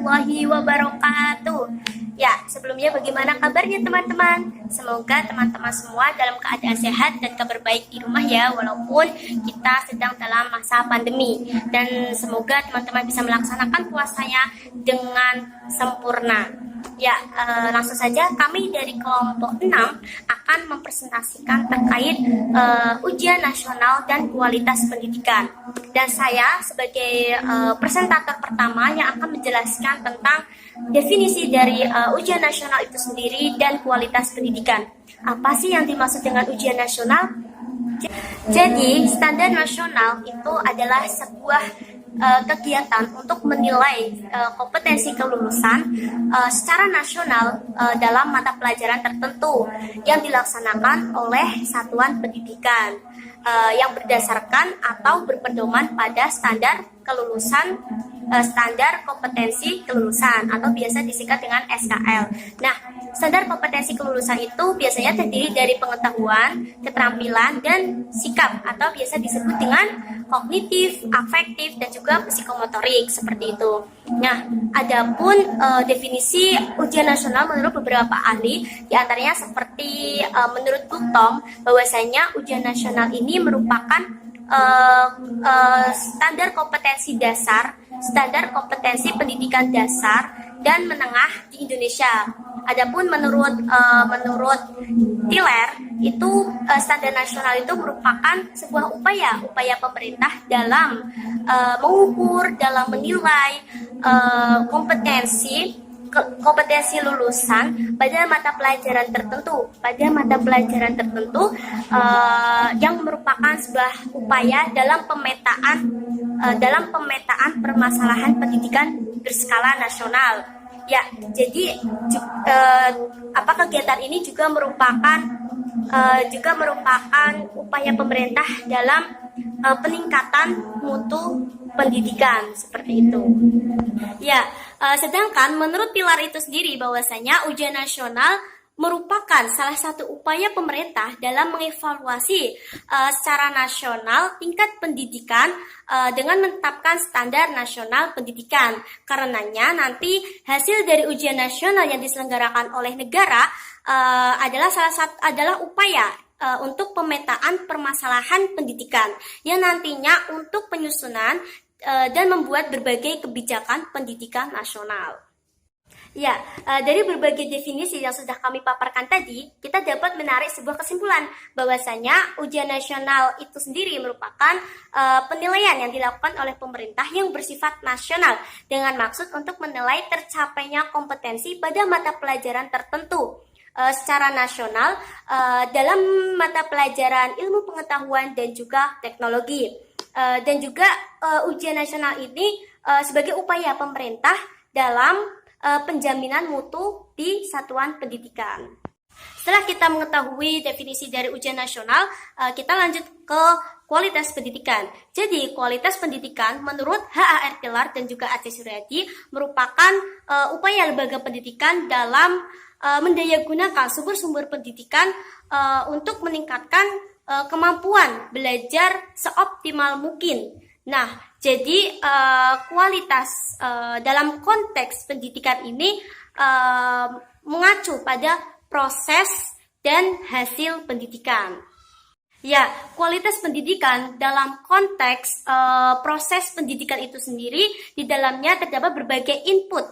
warahmatullahi wabarakatuh. Ya, sebelumnya bagaimana kabarnya teman-teman? Semoga teman-teman semua dalam keadaan sehat dan kabar baik di rumah ya, walaupun kita sedang dalam masa pandemi. Dan semoga teman-teman bisa melaksanakan puasanya dengan sempurna. Ya, langsung saja kami dari kelompok 6 akan mempresentasikan terkait ujian nasional dan kualitas pendidikan. Dan saya sebagai presentator pertama yang akan menjelaskan tentang definisi dari ujian nasional itu sendiri dan kualitas pendidikan. Apa sih yang dimaksud dengan ujian nasional? Jadi, standar nasional itu adalah sebuah kegiatan untuk menilai kompetensi kelulusan secara nasional dalam mata pelajaran tertentu yang dilaksanakan oleh satuan pendidikan yang berdasarkan atau berpedoman pada standar kelulusan, standar kompetensi kelulusan atau biasa disingkat dengan SKL. Nah, standar kompetensi kelulusan itu biasanya terdiri dari pengetahuan, keterampilan, dan sikap atau biasa disebut dengan kognitif, afektif, dan juga psikomotorik seperti itu. Nah, adapun definisi ujian nasional menurut beberapa ahli, diantaranya seperti menurut Guttom, bahwasanya ujian nasional ini merupakan standar kompetensi dasar, standar kompetensi pendidikan dasar dan menengah di Indonesia. Adapun menurut Tiller itu standar nasional itu merupakan sebuah upaya pemerintah dalam mengukur, dalam menilai kompetensi lulusan pada mata pelajaran tertentu yang merupakan sebuah upaya dalam pemetaan permasalahan pendidikan berskala nasional. Ya, jadi kegiatan ini juga merupakan upaya pemerintah dalam peningkatan mutu pendidikan seperti itu. Ya, sedangkan menurut pilar itu sendiri bahwasanya ujian nasional merupakan salah satu upaya pemerintah dalam mengevaluasi secara nasional tingkat pendidikan dengan menetapkan standar nasional pendidikan. Karenanya nanti hasil dari ujian nasional yang diselenggarakan oleh negara adalah upaya untuk pemetaan permasalahan pendidikan yang nantinya untuk penyusunan dan membuat berbagai kebijakan pendidikan nasional. Ya, dari berbagai definisi yang sudah kami paparkan tadi, kita dapat menarik sebuah kesimpulan bahwasanya ujian nasional itu sendiri merupakan penilaian yang dilakukan oleh pemerintah yang bersifat nasional dengan maksud untuk menilai tercapainya kompetensi pada mata pelajaran tertentu secara nasional dalam mata pelajaran ilmu pengetahuan dan juga teknologi. Dan juga ujian nasional ini sebagai upaya pemerintah dalam penjaminan mutu di satuan pendidikan. Setelah kita mengetahui definisi dari ujian nasional, kita lanjut ke kualitas pendidikan. Jadi, kualitas pendidikan menurut HAR Tiller dan juga Aceh Suryadi merupakan upaya lembaga pendidikan dalam mendayagunakan sumber-sumber pendidikan untuk meningkatkan kemampuan belajar seoptimal mungkin. Nah, jadi kualitas dalam konteks pendidikan ini mengacu pada proses dan hasil pendidikan. Ya, kualitas pendidikan dalam konteks proses pendidikan itu sendiri, di dalamnya terdapat berbagai input,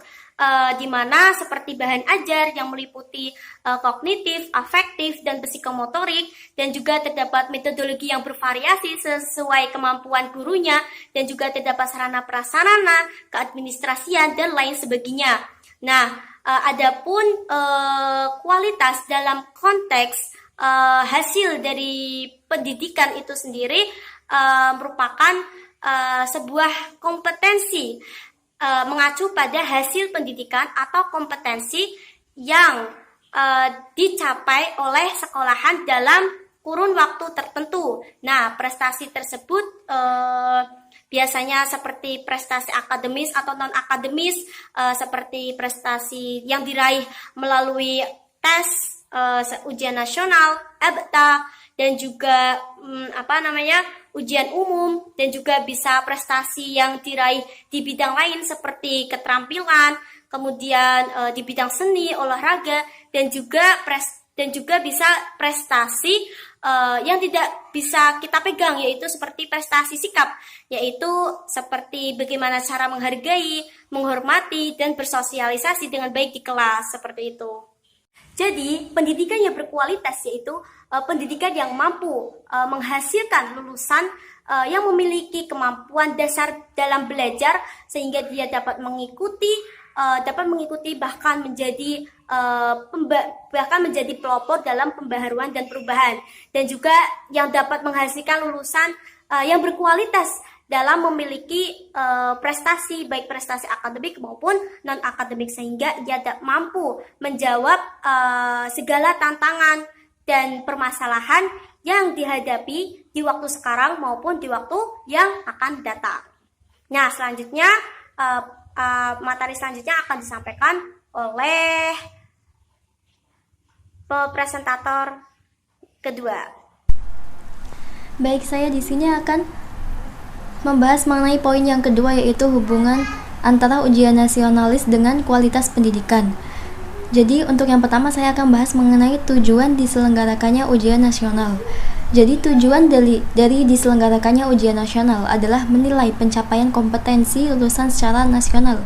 di mana seperti bahan ajar yang meliputi kognitif, afektif, dan psikomotorik, dan juga terdapat metodologi yang bervariasi sesuai kemampuan gurunya, dan juga terdapat sarana prasarana, keadministrasian, dan lain sebagainya. Nah, adapun kualitas dalam konteks hasil dari pendidikan itu sendiri merupakan sebuah kompetensi mengacu pada hasil pendidikan atau kompetensi yang dicapai oleh sekolahan dalam kurun waktu tertentu. Nah, prestasi tersebut biasanya seperti prestasi akademis atau non-akademis, seperti prestasi yang diraih melalui tes ujian nasional, EBTA, dan juga ujian umum, dan juga bisa prestasi yang diraih di bidang lain seperti keterampilan, kemudian di bidang seni, olahraga, dan juga bisa prestasi yang tidak bisa kita pegang, yaitu seperti prestasi sikap, yaitu seperti bagaimana cara menghargai, menghormati, dan bersosialisasi dengan baik di kelas, seperti itu. Jadi, pendidikan yang berkualitas yaitu pendidikan yang mampu menghasilkan lulusan yang memiliki kemampuan dasar dalam belajar sehingga dia dapat mengikuti bahkan menjadi pelopor dalam pembaharuan dan perubahan, dan juga yang dapat menghasilkan lulusan yang berkualitas dalam memiliki prestasi, baik prestasi akademik maupun non akademik, sehingga ia mampu menjawab segala tantangan dan permasalahan yang dihadapi di waktu sekarang maupun di waktu yang akan datang. Nah, selanjutnya materi selanjutnya akan disampaikan oleh presentator kedua. Baik, saya di sini akan membahas mengenai poin yang kedua, yaitu hubungan antara ujian nasionalis dengan kualitas pendidikan. Jadi untuk yang pertama saya akan bahas mengenai tujuan diselenggarakannya ujian nasional. Jadi tujuan dari diselenggarakannya ujian nasional adalah menilai pencapaian kompetensi lulusan secara nasional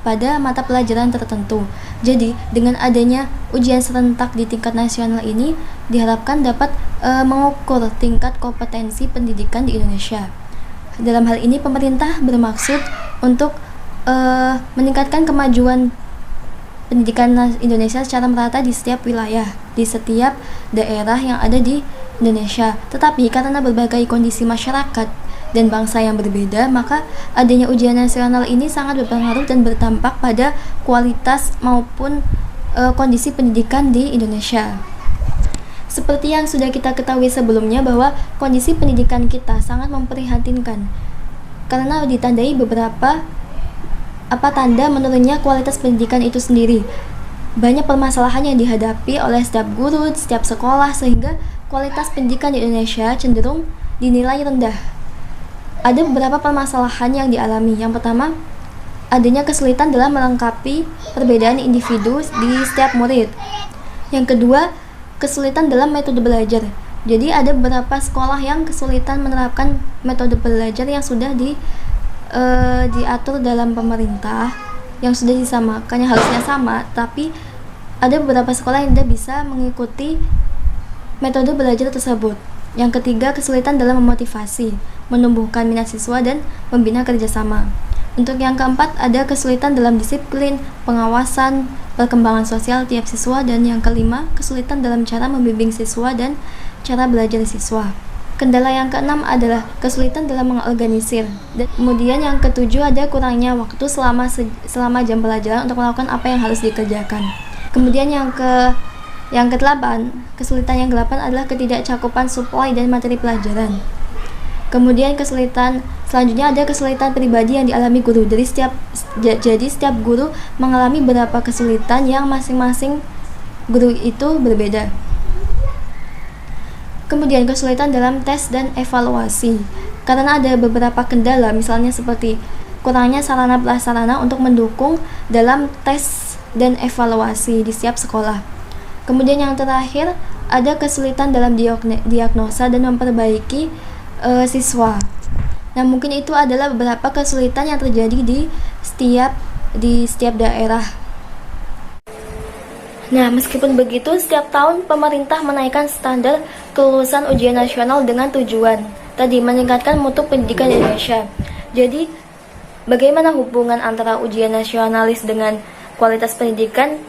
pada mata pelajaran tertentu. Jadi dengan adanya ujian serentak di tingkat nasional ini diharapkan dapat mengukur tingkat kompetensi pendidikan di Indonesia. Dalam hal ini pemerintah bermaksud untuk meningkatkan kemajuan pendidikan Indonesia secara merata di setiap wilayah, di setiap daerah yang ada di Indonesia. Tetapi karena berbagai kondisi masyarakat dan bangsa yang berbeda, maka adanya ujian nasional ini sangat berpengaruh dan berdampak pada kualitas maupun kondisi pendidikan di Indonesia. Seperti yang sudah kita ketahui sebelumnya bahwa kondisi pendidikan kita sangat memprihatinkan karena ditandai beberapa tanda menurunnya kualitas pendidikan itu sendiri. Banyak permasalahan yang dihadapi oleh setiap guru, setiap sekolah, sehingga kualitas pendidikan di Indonesia cenderung dinilai rendah. Ada beberapa permasalahan yang dialami. Yang pertama, adanya kesulitan dalam melengkapi perbedaan individu di setiap murid. Yang kedua, kesulitan dalam metode belajar. Jadi ada beberapa sekolah yang kesulitan menerapkan metode belajar yang sudah diatur dalam pemerintah, yang sudah disamakan, yang harusnya sama, tapi ada beberapa sekolah yang tidak bisa mengikuti metode belajar tersebut. Yang ketiga, kesulitan dalam memotivasi, menumbuhkan minat siswa dan membina kerjasama. Untuk yang keempat, ada kesulitan dalam disiplin, pengawasan, perkembangan sosial tiap siswa. Dan yang kelima, kesulitan dalam cara membimbing siswa dan cara belajar siswa. Kendala yang keenam adalah kesulitan dalam mengorganisir. Dan kemudian yang ketujuh, ada kurangnya waktu selama jam pelajaran untuk melakukan apa yang harus dikerjakan. Kemudian yang kedelapan, kesulitan yang kedelapan adalah ketidakcakupan suplai dan materi pelajaran. Kemudian kesulitan selanjutnya ada kesulitan pribadi yang dialami guru. Jadi setiap guru mengalami beberapa kesulitan yang masing-masing guru itu berbeda. Kemudian kesulitan dalam tes dan evaluasi, karena ada beberapa kendala, misalnya seperti kurangnya sarana prasarana untuk mendukung dalam tes dan evaluasi di setiap sekolah. Kemudian yang terakhir, ada kesulitan dalam diagnosa dan memperbaiki siswa. Nah, mungkin itu adalah beberapa kesulitan yang terjadi di setiap daerah. Nah, meskipun begitu, setiap tahun pemerintah menaikkan standar kelulusan ujian nasional dengan tujuan tadi meningkatkan mutu pendidikan di Indonesia. Jadi, bagaimana hubungan antara ujian nasionalis dengan kualitas pendidikan?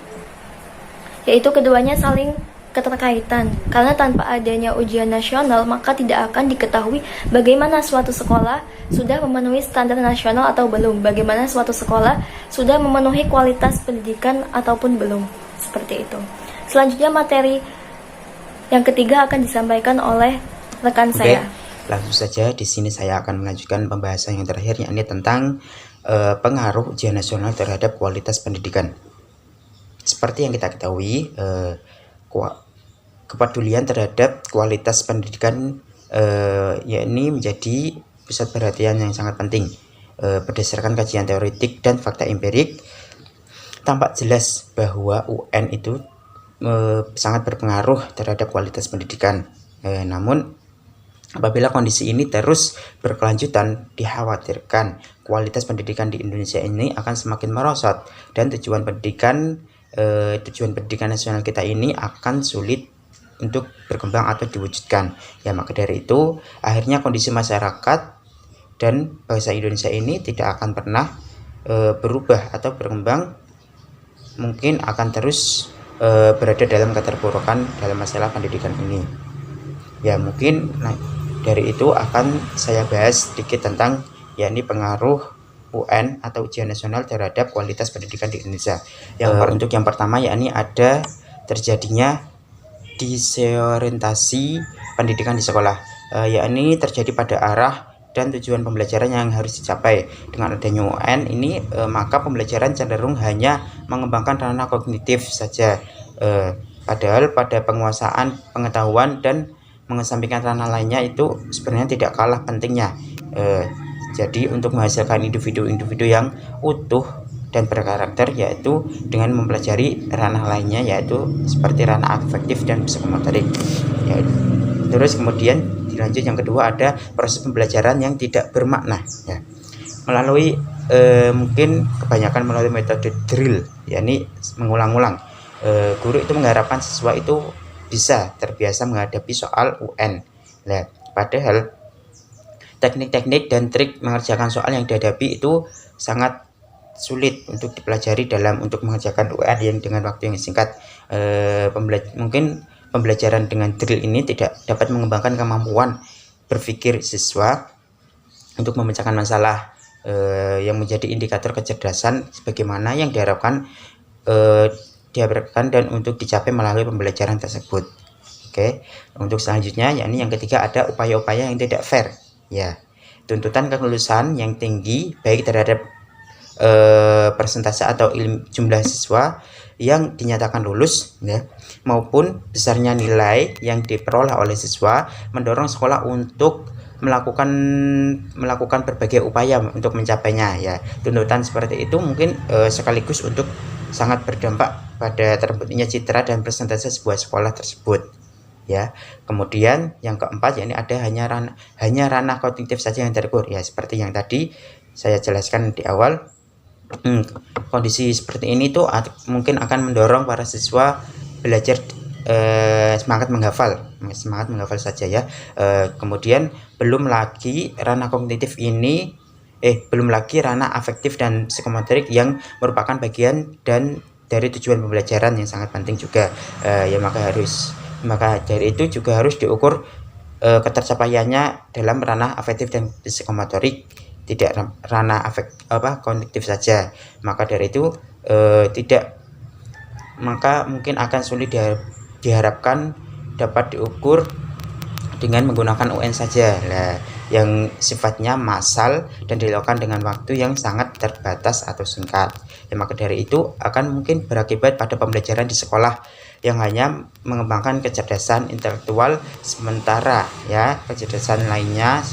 Yaitu keduanya saling keterkaitan. Karena tanpa adanya ujian nasional, maka tidak akan diketahui bagaimana suatu sekolah sudah memenuhi standar nasional atau belum, bagaimana suatu sekolah sudah memenuhi kualitas pendidikan ataupun belum. Seperti itu. Selanjutnya materi yang ketiga akan disampaikan oleh rekan saya. Langsung saja di sini saya akan melanjutkan pembahasan yang terakhir, yakni tentang pengaruh ujian nasional terhadap kualitas pendidikan. Seperti yang kita ketahui, kepedulian terhadap kualitas pendidikan yakni menjadi pusat perhatian yang sangat penting. Berdasarkan kajian teoretik dan fakta empirik, tampak jelas bahwa UN itu sangat berpengaruh terhadap kualitas pendidikan. Namun apabila kondisi ini terus berkelanjutan, dikhawatirkan kualitas pendidikan di Indonesia ini akan semakin merosot dan tujuan pendidikan nasional kita ini akan sulit untuk berkembang atau diwujudkan. Ya, maka dari itu akhirnya kondisi masyarakat dan bangsa Indonesia ini tidak akan pernah berubah atau berkembang, mungkin akan terus berada dalam keterpurukan dalam masalah pendidikan ini. Ya, mungkin dari itu akan saya bahas sedikit tentang yakni pengaruh UN atau ujian nasional terhadap kualitas pendidikan di Indonesia. Untuk yang pertama yakni ada terjadinya disorientasi pendidikan di sekolah, yakni terjadi pada arah dan tujuan pembelajaran yang harus dicapai. Dengan adanya UN ini maka pembelajaran cenderung hanya mengembangkan ranah kognitif saja, padahal pada penguasaan pengetahuan dan mengesampingkan ranah lainnya itu sebenarnya tidak kalah pentingnya. Jadi untuk menghasilkan individu-individu yang utuh dan berkarakter, yaitu dengan mempelajari ranah lainnya, yaitu seperti ranah afektif dan psikomotorik. Ya, terus kemudian dilanjut yang kedua ada proses pembelajaran yang tidak bermakna. Ya, melalui mungkin kebanyakan melalui metode drill, yakni mengulang-ulang. Guru itu mengharapkan siswa itu bisa terbiasa menghadapi soal UN. Nah, padahal teknik-teknik dan trik mengerjakan soal yang dihadapi itu sangat sulit untuk dipelajari untuk mengerjakan UN yang dengan waktu yang singkat. Mungkin pembelajaran dengan drill ini tidak dapat mengembangkan kemampuan berpikir siswa untuk memecahkan masalah yang menjadi indikator kecerdasan sebagaimana yang diharapkan dan untuk dicapai melalui pembelajaran tersebut. Oke, untuk selanjutnya yakni yang ketiga ada upaya-upaya yang tidak fair. Ya, tuntutan kelulusan yang tinggi baik terhadap persentase atau jumlah siswa yang dinyatakan lulus, ya, maupun besarnya nilai yang diperoleh oleh siswa mendorong sekolah untuk melakukan berbagai upaya untuk mencapainya. Ya, tuntutan seperti itu mungkin sekaligus untuk sangat berdampak pada terbentuknya citra dan presentase sebuah sekolah tersebut. Ya, kemudian yang keempat yakni ada hanya ranah kognitif saja yang terukur. Ya, seperti yang tadi saya jelaskan di awal. Kondisi seperti ini tuh mungkin akan mendorong para siswa belajar semangat menghafal saja, ya. Kemudian belum lagi ranah afektif dan psikomotorik yang merupakan bagian dan dari tujuan pembelajaran yang sangat penting juga. Maka dari itu juga harus diukur ketercapaiannya dalam ranah afektif dan psikomotorik, tidak ranah kognitif saja. Maka dari itu maka mungkin akan sulit diharapkan dapat diukur dengan menggunakan UN saja, yang sifatnya massal dan dilakukan dengan waktu yang sangat terbatas atau singkat. Ya, maka dari itu akan mungkin berakibat pada pembelajaran di sekolah yang hanya mengembangkan kecerdasan intelektual sementara, ya, kecerdasan lainnya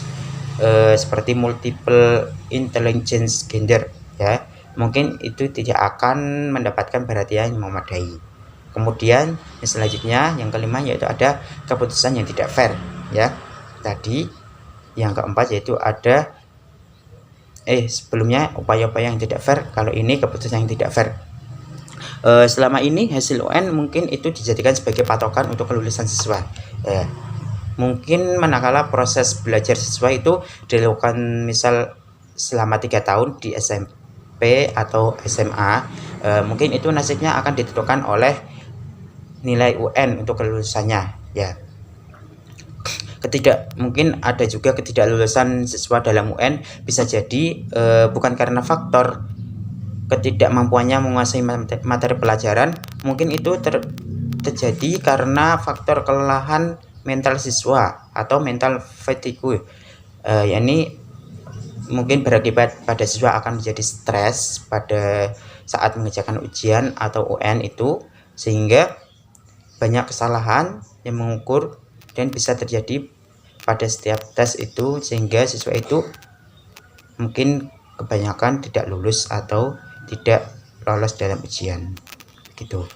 seperti multiple intelligence gender, ya, mungkin itu tidak akan mendapatkan perhatian yang memadai. Kemudian yang selanjutnya yang kelima yaitu ada keputusan yang tidak fair, ya. Tadi yang keempat yaitu ada sebelumnya upaya-upaya yang tidak fair, kalau ini keputusan yang tidak fair. Selama ini hasil UN mungkin itu dijadikan sebagai patokan untuk kelulusan siswa. Mungkin manakala proses belajar siswa itu dilakukan misal selama 3 tahun di SMP atau SMA, mungkin itu nasibnya akan ditentukan oleh nilai UN untuk kelulusannya, ya. Mungkin ada juga ketidaklulusan siswa dalam UN bisa jadi bukan karena faktor ketidakmampuannya menguasai materi pelajaran, mungkin itu terjadi karena faktor kelelahan mental siswa atau mental fatigue, yakni mungkin berakibat pada siswa akan menjadi stres pada saat mengerjakan ujian atau UN itu, sehingga banyak kesalahan yang mengukur dan bisa terjadi pada setiap tes itu, sehingga siswa itu mungkin kebanyakan tidak lulus atau tidak lolos dalam ujian gitu.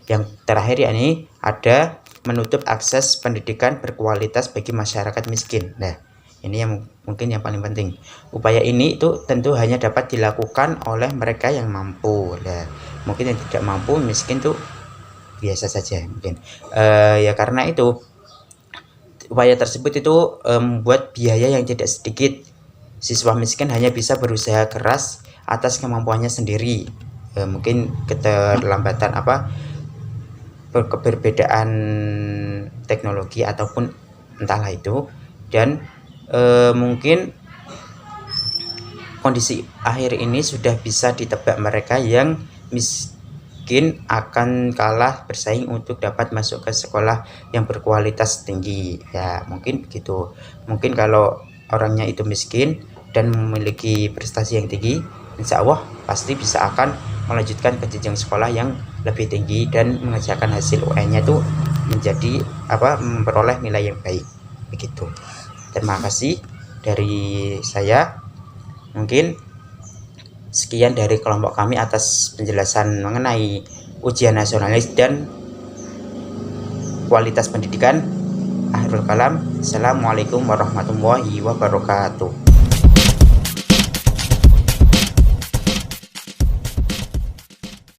Yang terakhir yakni ada menutup akses pendidikan berkualitas bagi masyarakat miskin. Nah, ini yang mungkin yang paling penting. Upaya ini itu tentu hanya dapat dilakukan oleh mereka yang mampu. Nah, mungkin yang tidak mampu, miskin tuh biasa saja mungkin. Ya karena itu upaya tersebut itu membuat biaya yang tidak sedikit. Siswa miskin hanya bisa berusaha keras atas kemampuannya sendiri. Mungkin keterlambatan perbedaan teknologi ataupun entahlah itu, dan mungkin kondisi akhir ini sudah bisa ditebak, mereka yang miskin akan kalah bersaing untuk dapat masuk ke sekolah yang berkualitas tinggi. Ya mungkin begitu. Mungkin kalau orangnya itu miskin dan memiliki prestasi yang tinggi, insya Allah pasti bisa akan melanjutkan ke jenjang sekolah yang lebih tinggi dan mengerjakan hasil UN-nya itu menjadi memperoleh nilai yang baik begitu. Terima kasih dari saya. Mungkin sekian dari kelompok kami atas penjelasan mengenai ujian nasionalis dan kualitas pendidikan. Akhirul kalam. Assalamualaikum warahmatullahi wabarakatuh.